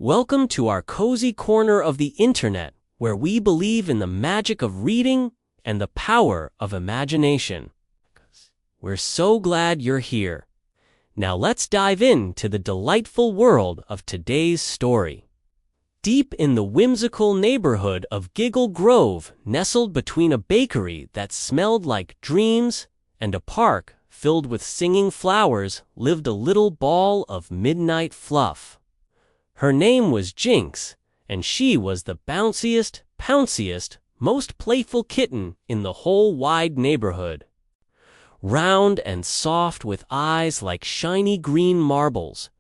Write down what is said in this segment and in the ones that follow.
Welcome to our cozy corner of the internet, where we believe in the magic of reading and the power of imagination. We're so glad you're here. Now let's dive into the delightful world of today's story. Deep in the whimsical neighborhood of Giggle Grove, nestled between a bakery that smelled like dreams and a park filled with singing flowers, lived a little ball of midnight fluff. Her name was Jinx, and she was the bounciest, pounciest, most playful kitten in the whole wide neighborhood. Round and soft with eyes like shiny green marbles,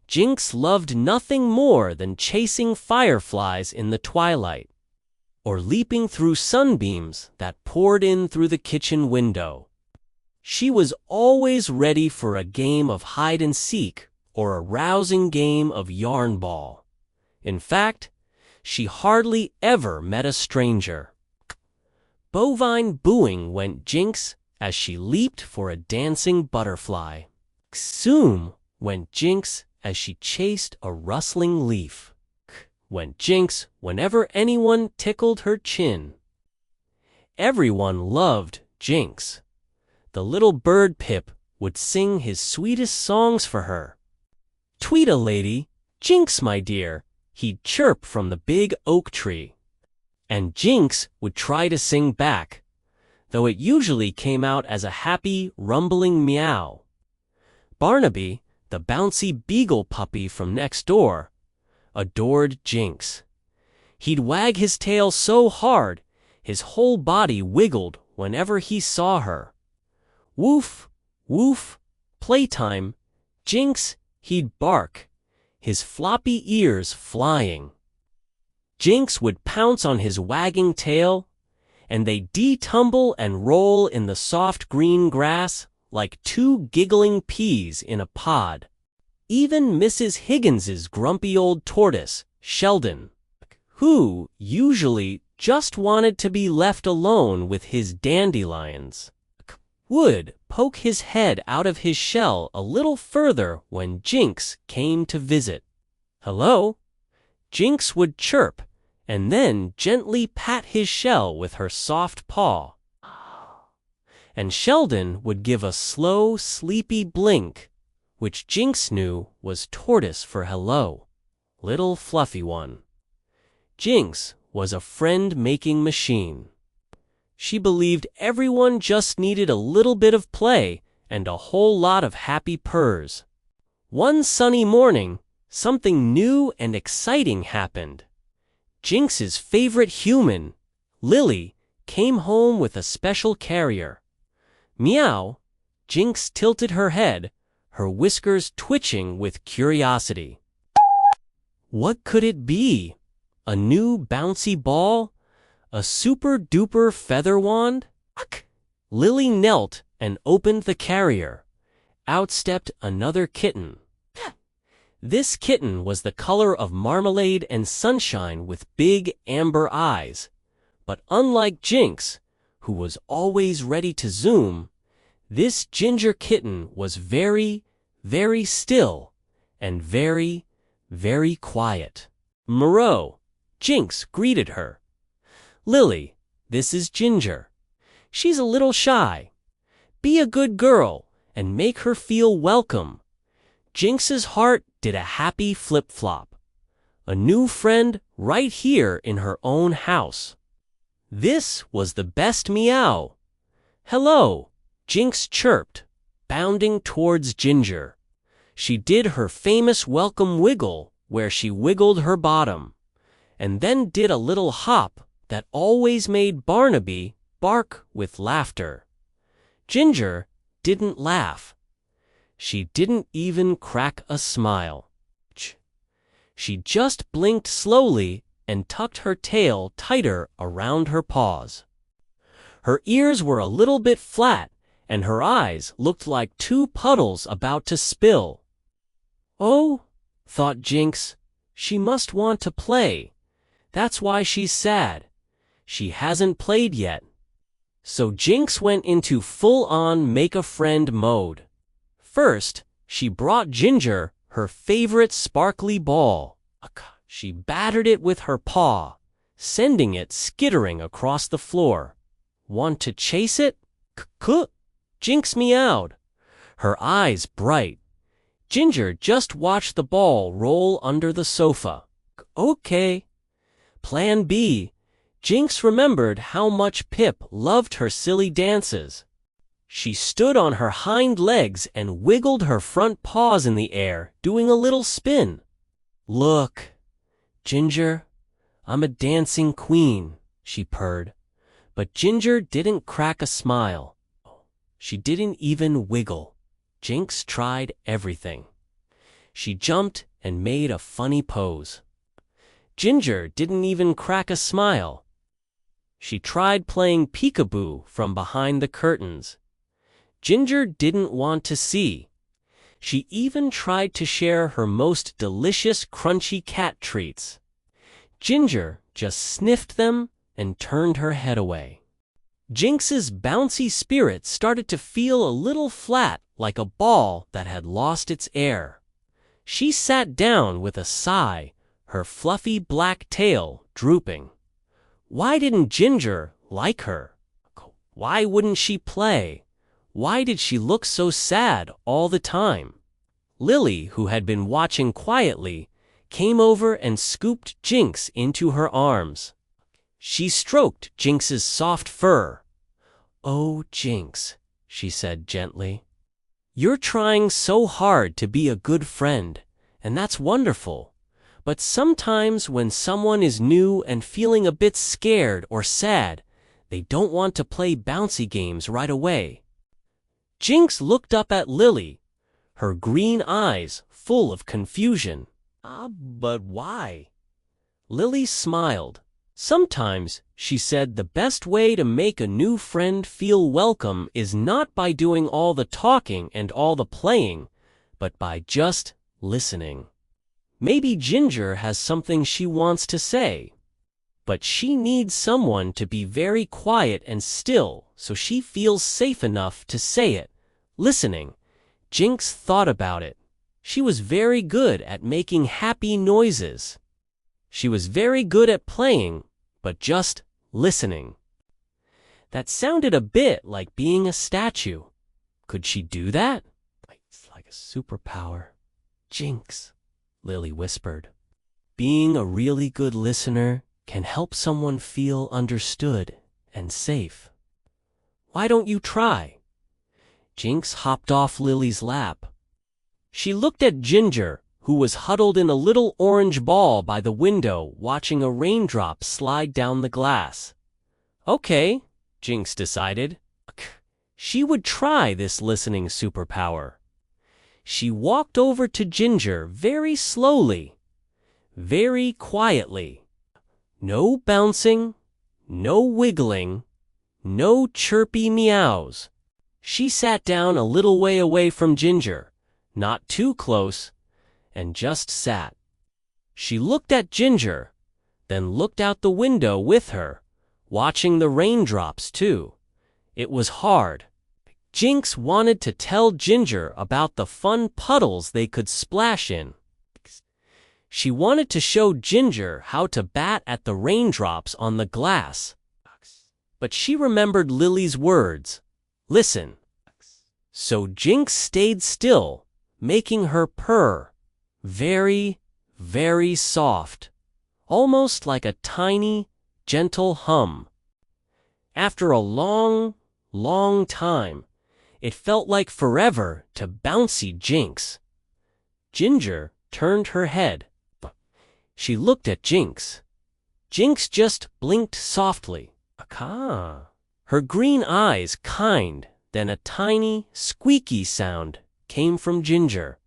Jinx loved nothing more than chasing fireflies in the twilight, or leaping through sunbeams that poured in through the kitchen window. She was always ready for a game of hide-and-seek or a rousing game of yarn ball. In fact, she hardly ever met a stranger. Bovine booing went Jinx as she leaped for a dancing butterfly. Zoom went Jinx as she chased a rustling leaf. Went Jinx whenever anyone tickled her chin. Everyone loved Jinx. The little bird Pip would sing his sweetest songs for her. "Tweedle-lady, Jinx, my dear," he'd chirp from the big oak tree. And Jinx would try to sing back, though it usually came out as a happy, rumbling meow. Barnaby, the bouncy beagle puppy from next door, adored Jinx. He'd wag his tail so hard, his whole body wiggled whenever he saw her. Woof, woof, playtime, Jinx, he'd bark, his floppy ears flying. Jinx would pounce on his wagging tail, and they'd de-tumble and roll in the soft green grass like two giggling peas in a pod. Even Mrs. Higgins's grumpy old tortoise, Sheldon, who usually just wanted to be left alone with his dandelions, would poke his head out of his shell a little further when Jinx came to visit. "Hello?" Jinx would chirp, and then gently pat his shell with her soft paw. And Sheldon would give a slow, sleepy blink, which Jinx knew was tortoise for hello, little fluffy one. Jinx was a friend-making machine. She believed everyone just needed a little bit of play and a whole lot of happy purrs. One sunny morning, something new and exciting happened. Jinx's favorite human, Lily, came home with a special carrier. Meow! Jinx tilted her head, her whiskers twitching with curiosity. What could it be? A new bouncy ball? A super-duper feather wand? Lily knelt and opened the carrier. Out stepped another kitten. This kitten was the color of marmalade and sunshine with big amber eyes. But unlike Jinx, who was always ready to zoom, this ginger kitten was very, very still and very, very quiet. "Moreau," Jinx greeted her. "Lily, this is Ginger. She's a little shy. Be a good girl and make her feel welcome." Jinx's heart did a happy flip-flop. A new friend right here in her own house. This was the best meow. "Hello," Jinx chirped, bounding towards Ginger. She did her famous welcome wiggle where she wiggled her bottom, and then did a little hop that always made Barnaby bark with laughter. Ginger didn't laugh. She didn't even crack a smile. She just blinked slowly and tucked her tail tighter around her paws. Her ears were a little bit flat, and her eyes looked like two puddles about to spill. "Oh," thought Jinx, "she must want to play. That's why she's sad. She hasn't played yet." So Jinx went into full-on make-a-friend mode. First, she brought Ginger her favorite sparkly ball. She battered it with her paw, sending it skittering across the floor. Want to chase it? Jinx meowed, her eyes bright. Ginger just watched the ball roll under the sofa. Okay. Plan B. Jinx remembered how much Pip loved her silly dances. She stood on her hind legs and wiggled her front paws in the air, doing a little spin. Look, Ginger, I'm a dancing queen, she purred. But Ginger didn't crack a smile. She didn't even wiggle. Jinx tried everything. She jumped and made a funny pose. Ginger didn't even crack a smile. She tried playing peekaboo from behind the curtains. Ginger didn't want to see. She even tried to share her most delicious crunchy cat treats. Ginger just sniffed them and turned her head away. Jinx's bouncy spirit started to feel a little flat, like a ball that had lost its air. She sat down with a sigh, her fluffy black tail drooping. Why didn't Ginger like her? Why wouldn't she play? Why did she look so sad all the time? Lily, who had been watching quietly, came over and scooped Jinx into her arms. She stroked Jinx's soft fur. "Oh, Jinx," she said gently. "You're trying so hard to be a good friend, and that's wonderful. But sometimes when someone is new and feeling a bit scared or sad, they don't want to play bouncy games right away." Jinx looked up at Lily, her green eyes full of confusion. But why?" Lily smiled. "Sometimes," she said, "the best way to make a new friend feel welcome is not by doing all the talking and all the playing, but by just listening. Maybe Ginger has something she wants to say, but she needs someone to be very quiet and still so she feels safe enough to say it." Listening, Jinx thought about it. She was very good at making happy noises. She was very good at playing, but just listening. That sounded a bit like being a statue. Could she do that? It's like a superpower. Jinx, Lily whispered. Being a really good listener can help someone feel understood and safe. Why don't you try? Jinx hopped off Lily's lap. She looked at Ginger, who was huddled in a little orange ball by the window watching a raindrop slide down the glass. Okay, Jinx decided. She would try this listening superpower. She walked over to Ginger very slowly, very quietly. No bouncing, no wiggling, no chirpy meows. She sat down a little way away from Ginger, not too close, and just sat. She looked at Ginger, then looked out the window with her, watching the raindrops too. It was hard. Jinx wanted to tell Ginger about the fun puddles they could splash in. She wanted to show Ginger how to bat at the raindrops on the glass. But she remembered Lily's words. Listen. So Jinx stayed still, making her purr. Very, very soft. Almost like a tiny, gentle hum. After a long, long time, it felt like forever to bouncy Jinx. Ginger turned her head. She looked at Jinx. Jinx just blinked softly. Her green eyes kind, then a tiny, squeaky sound came from Ginger.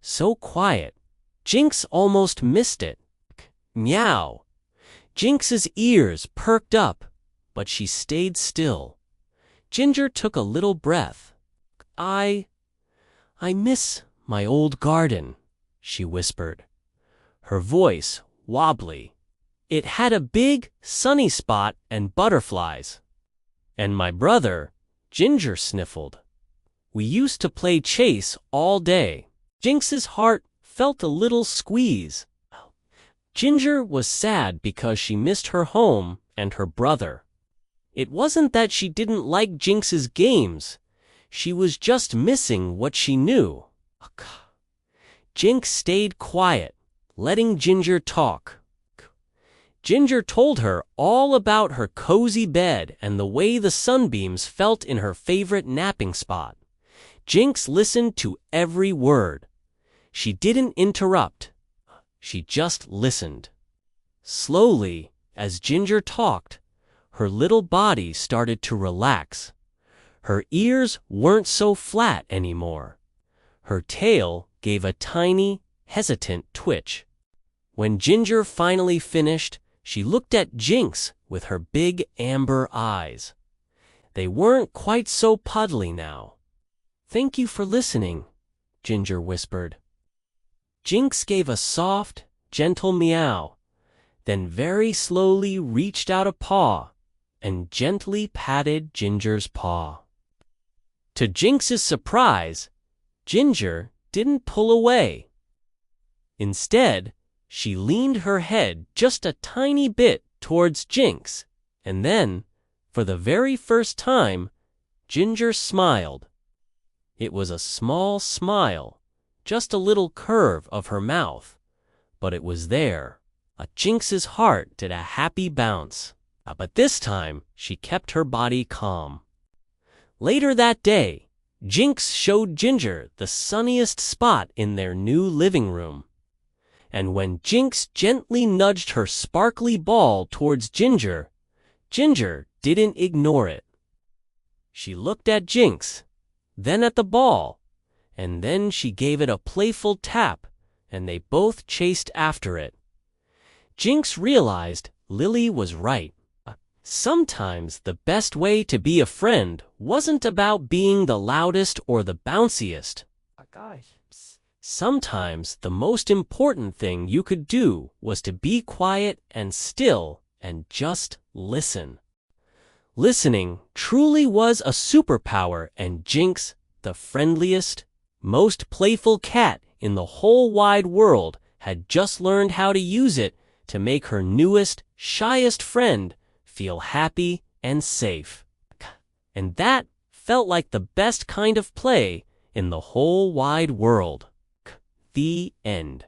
So quiet, Jinx almost missed it. Meow. Jinx's ears perked up, but she stayed still. Ginger took a little breath. I miss my old garden, she whispered, her voice wobbly. It had a big, sunny spot and butterflies. And my brother, Ginger sniffled. We used to play chase all day. Jinx's heart felt a little squeeze. Ginger was sad because she missed her home and her brother. It wasn't that she didn't like Jinx's games. She was just missing what she knew. Jinx stayed quiet, letting Ginger talk. Ginger told her all about her cozy bed and the way the sunbeams felt in her favorite napping spot. Jinx listened to every word. She didn't interrupt. She just listened. Slowly, as Ginger talked, her little body started to relax. Her ears weren't so flat anymore. Her tail gave a tiny, hesitant twitch. When Ginger finally finished, she looked at Jinx with her big amber eyes. They weren't quite so puddly now. "Thank you for listening," Ginger whispered. Jinx gave a soft, gentle meow, then very slowly reached out a paw and gently patted Ginger's paw. To Jinx's surprise, Ginger didn't pull away. Instead, she leaned her head just a tiny bit towards Jinx, and then, for the very first time, Ginger smiled. It was a small smile, just a little curve of her mouth, but it was there. Jinx's heart did a happy bounce, but this time she kept her body calm. Later that day, Jinx showed Ginger the sunniest spot in their new living room. And when Jinx gently nudged her sparkly ball towards Ginger, Ginger didn't ignore it. She looked at Jinx, then at the ball, and then she gave it a playful tap, and they both chased after it. Jinx realized Lily was right. Sometimes the best way to be a friend wasn't about being the loudest or the bounciest. Sometimes the most important thing you could do was to be quiet and still and just listen. Listening truly was a superpower, and Jinx, the friendliest, most playful cat in the whole wide world, had just learned how to use it to make her newest, shyest friend feel happy and safe. And that felt like the best kind of play in the whole wide world. The end.